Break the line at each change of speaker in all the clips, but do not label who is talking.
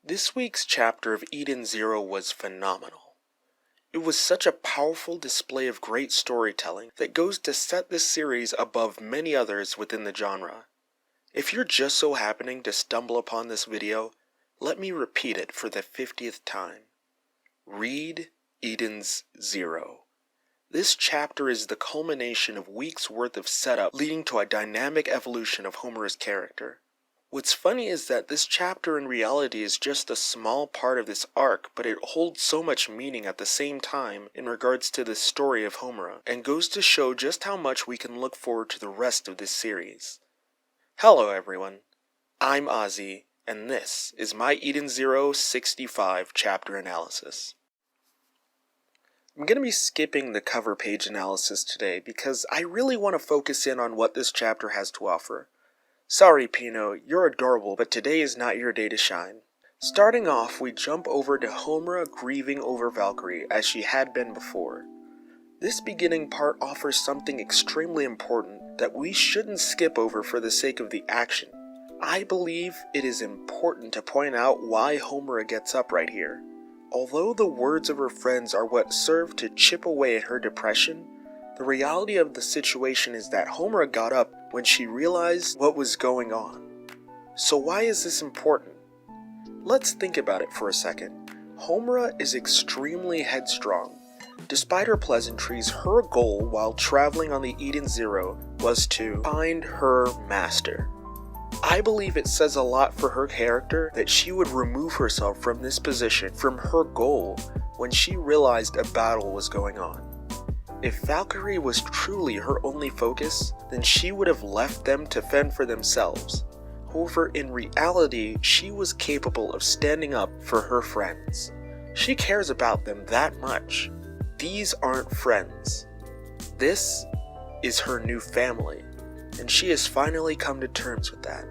This week's chapter of Eden Zero was phenomenal. It was such a powerful display of great storytelling that goes to set this series above many others within the genre. If you're just so happening to stumble upon this video, let me repeat it for the 50th time. Read Eden's Zero. This chapter is the culmination of weeks worth of setup leading to a dynamic evolution of Homura's character. What's funny is that this chapter in reality is just a small part of this arc, but it holds so much meaning at the same time in regards to the story of Homura, and goes to show just how much we can look forward to the rest of this series. Hello everyone, I'm Ozzy, and this is my Eden Zero 65 chapter analysis. I'm going to be skipping the cover page analysis today because I really want to focus in on what this chapter has to offer. Sorry Pino, you're adorable, but today is not your day to shine. Starting off, we jump over to Homura grieving over Valkyrie as she had been before. This beginning part offers something extremely important that we shouldn't skip over for the sake of the action. I believe it is important to point out why Homura gets up right here. Although the words of her friends are what serve to chip away at her depression, the reality of the situation is that Homura got up when she realized what was going on. So why is this important? Let's think about it for a second. Homura is extremely headstrong. Despite her pleasantries, her goal while traveling on the Eden Zero was to find her master. I believe it says a lot for her character that she would remove herself from this position, from her goal, when she realized a battle was going on. If Valkyrie was truly her only focus, then she would have left them to fend for themselves. However, in reality, she was capable of standing up for her friends. She cares about them that much. These aren't friends. This is her new family, and she has finally come to terms with that.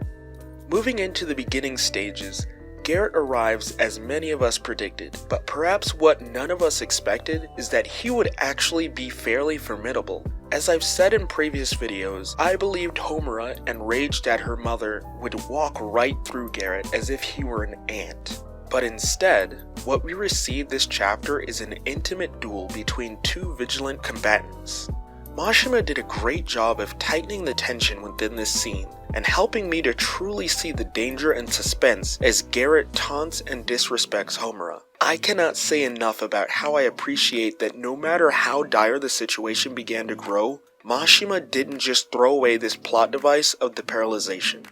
Moving into the beginning stages, Garrett arrives as many of us predicted, but perhaps what none of us expected is that he would actually be fairly formidable. As I've said in previous videos, I believed Homura, enraged at her mother, would walk right through Garrett as if he were an ant. But instead, what we receive this chapter is an intimate duel between two vigilant combatants. Mashima did a great job of tightening the tension within this scene, and helping me to truly see the danger and suspense as Garrett taunts and disrespects Homura. I cannot say enough about how I appreciate that no matter how dire the situation began to grow, Mashima didn't just throw away this plot device of the paralyzation.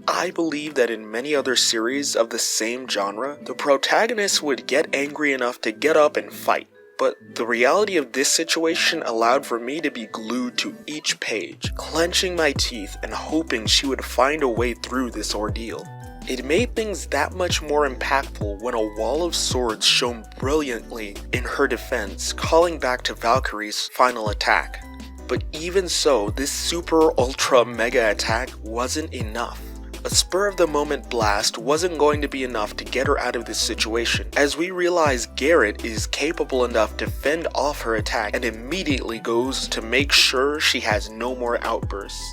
I believe that in many other series of the same genre, the protagonist would get angry enough to get up and fight. But the reality of this situation allowed for me to be glued to each page, clenching my teeth and hoping she would find a way through this ordeal. It made things that much more impactful when a wall of swords shone brilliantly in her defense, calling back to Valkyrie's final attack. But even so, this super ultra mega attack wasn't enough. A spur-of-the-moment blast wasn't going to be enough to get her out of this situation, as we realize Garrett is capable enough to fend off her attack and immediately goes to make sure she has no more outbursts.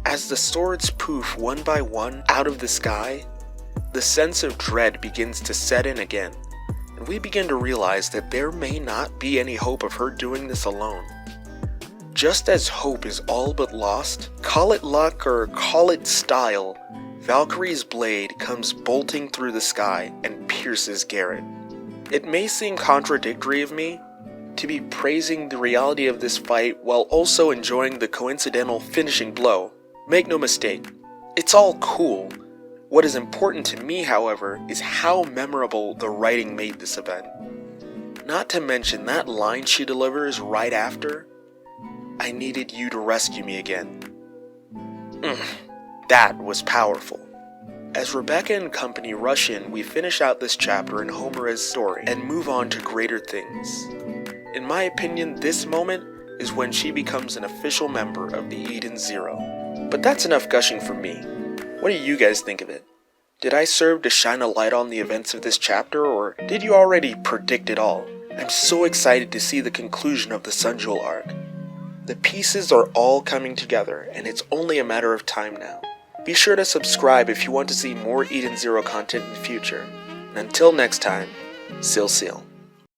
As the swords poof one by one out of the sky, the sense of dread begins to set in again, and we begin to realize that there may not be any hope of her doing this alone. Just as hope is all but lost, call it luck or call it style, Valkyrie's blade comes bolting through the sky and pierces Garrett. It may seem contradictory of me to be praising the reality of this fight while also enjoying the coincidental finishing blow. Make no mistake, it's all cool. What is important to me, however, is how memorable the writing made this event. Not to mention that line she delivers right after, "I needed you to rescue me again." That was powerful. As Rebecca and company rush in, we finish out this chapter in Homura's story and move on to greater things. In my opinion, this moment is when she becomes an official member of the Eden Zero. But that's enough gushing from me. What do you guys think of it? Did I serve to shine a light on the events of this chapter, or did you already predict it all? I'm so excited to see the conclusion of the Sun Jewel arc. The pieces are all coming together, and it's only a matter of time now. Be sure to subscribe if you want to see more Eden Zero content in the future. And until next time, Seal.